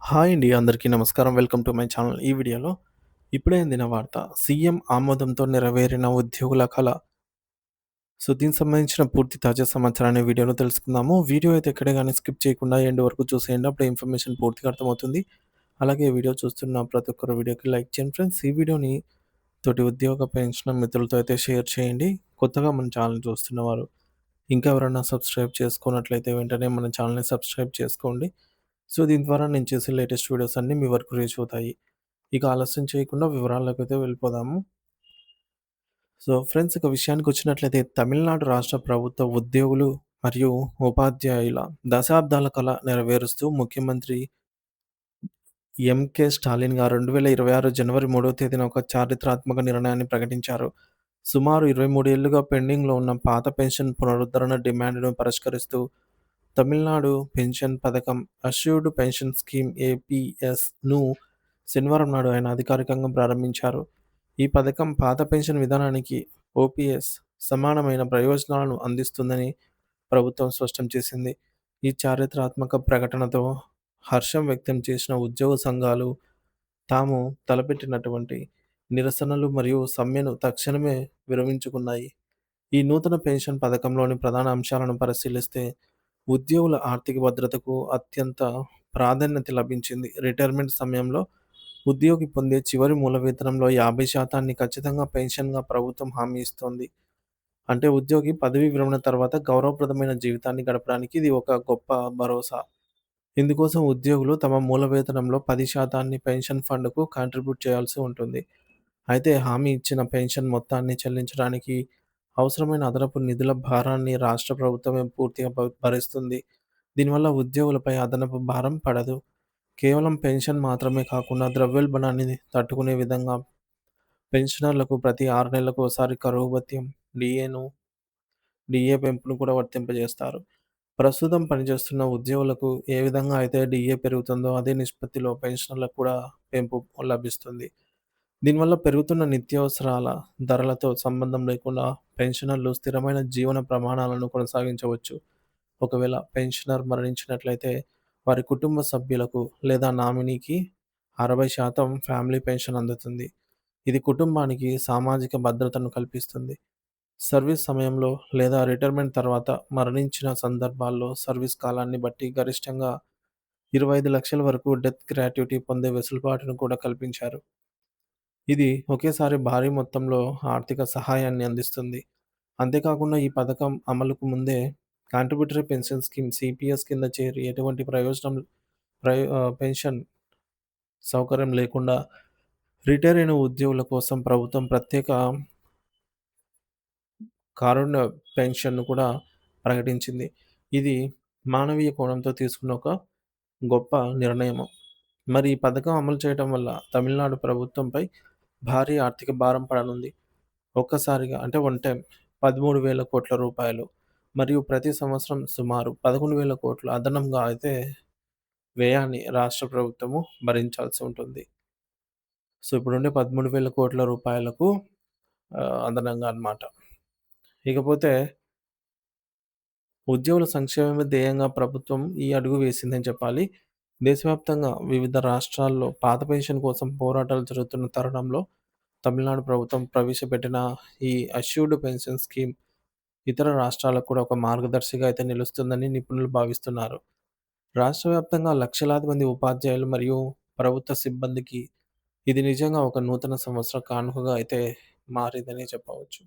Hi అండి. అందరికీ నమస్కారం. Welcome to my channel. ఈ వీడియోలో ఇప్పుడే అందిన వార్త. సీఎం ఆమోదంతో నెరవేరిన ఉద్యోగుల కల. సో, దీనికి సంబంధించిన పూర్తి తాజా సమాచారాన్ని వీడియోలో తెలుసుకుందాము. వీడియో అయితే ఎక్కడ గాని స్కిప్ చేయకుండా ఎండ్ వరకు చూసేయండి. అప్పుడే ఇన్ఫర్మేషన్ పూర్తిగా అర్థమవుతుంది. అలాగే వీడియో చూస్తున్న ప్రతి ఒక్కరు వీడియోకి లైక్ చేయండి ఫ్రెండ్స్. ఈ వీడియోని తోటి ఉద్యోగ పెన్షన్ మిత్రులతో అయితే షేర్ చేయండి. కొత్తగా మన ఛానల్ చూస్తున్నవారు ఇంకా ఎవరైనా సబ్స్క్రైబ్ చేసుకోనట్లయితే వెంటనే మన ఛానల్‌ని సబ్స్క్రైబ్ చేసుకోండి. సో, దీని ద్వారా నేను చేసే లేటెస్ట్ వీడియోస్ అన్నీ మీ వరకు రీచ్ అవుతాయి. ఇక ఆలస్యం చేయకుండా వివరాల్లోకైతే వెళ్ళిపోదాము. సో, ఫ్రెండ్స్ ఇక విషయానికొచ్చినట్లయితే తమిళనాడు రాష్ట్ర ప్రభుత్వ ఉద్యోగులు మరియు ఉపాధ్యాయుల దశాబ్దాల కల నెరవేరుస్తూ ముఖ్యమంత్రి ఎంకే స్టాలిన్ గారు 2026 జనవరి 3వ తేదీన ఒక చారిత్రాత్మక నిర్ణయాన్ని ప్రకటించారు. సుమారు 23 ఏళ్లుగా పెండింగ్‌లో ఉన్న పాత పెన్షన్ పునరుద్ధరణ డిమాండ్‌ను పరిష్కరిస్తూ తమిళనాడు పెన్షన్ పథకం అష్యూర్డ్ పెన్షన్ స్కీమ్ ఏపీఎస్‌ను శనివారం నాడు ఆయన అధికారికంగా ప్రారంభించారు. ఈ పథకం పాత పెన్షన్ విధానానికి ఓపీఎస్ సమానమైన ప్రయోజనాలను అందిస్తుందని ప్రభుత్వం స్పష్టం చేసింది. ఈ చారిత్రాత్మక ప్రకటనతో హర్షం వ్యక్తం చేసిన ఉద్యోగ సంఘాలు తాము తలపెట్టినటువంటి నిరసనలు మరియు సమ్మెను తక్షణమే విరమించుకున్నాయి. ఈ నూతన పెన్షన్ పథకంలోని ప్రధాన అంశాలను పరిశీలిస్తే ఉద్యోగుల ఆర్థిక భద్రతకు అత్యంత ప్రాధాన్యత లభించింది. రిటైర్మెంట్ సమయంలో ఉద్యోగి పొందే చివరి మూల వేతనంలో 50% ఖచ్చితంగా పెన్షన్‌గా ప్రభుత్వం హామీ ఇస్తోంది. అంటే ఉద్యోగి పదవీ విరమణ తర్వాత గౌరవప్రదమైన జీవితాన్ని గడపడానికి ఇది ఒక గొప్ప భరోసా. ఇందుకోసం ఉద్యోగులు తమ మూల వేతనంలో 10% పెన్షన్ ఫండ్‌కు కాంట్రిబ్యూట్ చేయాల్సి ఉంటుంది. అయితే హామీ ఇచ్చిన పెన్షన్ మొత్తాన్ని చెల్లించడానికి అవసరమైన అదనపు నిధుల భారాన్ని రాష్ట్ర ప్రభుత్వమే పూర్తిగా భరిస్తుంది. దీనివల్ల ఉద్యోగులపై అదనపు భారం పడదు. కేవలం పెన్షన్ మాత్రమే కాకుండా ద్రవ్యోల్బణాన్ని తట్టుకునే విధంగా పెన్షనర్లకు ప్రతి 6 నెలలకోసారి కరువు భత్యం, డీఏను డీఏ పెంపును కూడా వర్తింపజేస్తారు. ప్రస్తుతం పనిచేస్తున్న ఉద్యోగులకు ఏ విధంగా అయితే డీఏ పెరుగుతుందో అదే నిష్పత్తిలో పెన్షనర్లకు కూడా పెంపు లభిస్తుంది. దీనివల్ల పెరుగుతున్న నిత్యావసరాల ధరలతో సంబంధం లేకుండా పెన్షనర్లు స్థిరమైన జీవన ప్రమాణాలను కొనసాగించవచ్చు. ఒకవేళ పెన్షనర్ మరణించినట్లయితే వారి కుటుంబ సభ్యులకు లేదా నామినీకి 60% ఫ్యామిలీ పెన్షన్ అందుతుంది. ఇది కుటుంబానికి సామాజిక భద్రతను కల్పిస్తుంది. సర్వీస్ సమయంలో లేదా రిటైర్మెంట్ తర్వాత మరణించిన సందర్భాల్లో సర్వీస్ కాలాన్ని బట్టి గరిష్టంగా 25 లక్షల వరకు డెత్ గ్రాట్యుటీ పొందే వెసులుబాటును కూడా కల్పించారు. ఇది ఒకేసారి భారీ మొత్తంలో ఆర్థిక సహాయాన్ని అందిస్తుంది. అంతేకాకుండా ఈ పథకం అమలుకు ముందే కాంట్రిబ్యూటరీ పెన్షన్ స్కీమ్ సీపీఎస్ కింద చేరి ఎటువంటి పెన్షన్ సౌకర్యం లేకుండా రిటైర్ అయిన ఉద్యోగుల కోసం ప్రభుత్వం ప్రత్యేక కారుణ్య పెన్షన్‌ను కూడా ప్రకటించింది. ఇది మానవీయ కోణంతో తీసుకున్న ఒక గొప్ప నిర్ణయము. మరి ఈ పథకం అమలు చేయడం వల్ల తమిళనాడు ప్రభుత్వంపై భారీ ఆర్థిక భారం పడనుంది. ఒక్కసారిగా అంటే వన్ టైమ్ 13,000 కోట్ల రూపాయలు మరియు ప్రతి సంవత్సరం సుమారు 11,000 కోట్లు అదనంగా అయితే వ్యయాన్ని రాష్ట్ర ప్రభుత్వము భరించాల్సి ఉంటుంది. సో, ఇప్పుడుండే 13,000 కోట్ల రూపాయలకు అదనంగా అన్నమాట. ఇకపోతే ఉద్యోగుల సంక్షేమమే ధ్యేయంగా ప్రభుత్వం ఈ అడుగు వేసిందని చెప్పాలి. దేశవ్యాప్తంగా వివిధ రాష్ట్రాల్లో పాత పెన్షన్ కోసం పోరాటాలు జరుగుతున్న తరుణంలో తమిళనాడు ప్రభుత్వం ప్రవేశపెట్టిన ఈ అష్యూర్డ్ పెన్షన్ స్కీమ్ ఇతర రాష్ట్రాలకు కూడా ఒక మార్గదర్శిగా అయితే నిలుస్తుందని నిపుణులు భావిస్తున్నారు. రాష్ట్ర వ్యాప్తంగా లక్షలాది మంది ఉపాధ్యాయులు మరియు ప్రభుత్వ సిబ్బందికి ఇది నిజంగా ఒక నూతన సంవత్సర కానుకగా అయితే మారిందని చెప్పవచ్చు.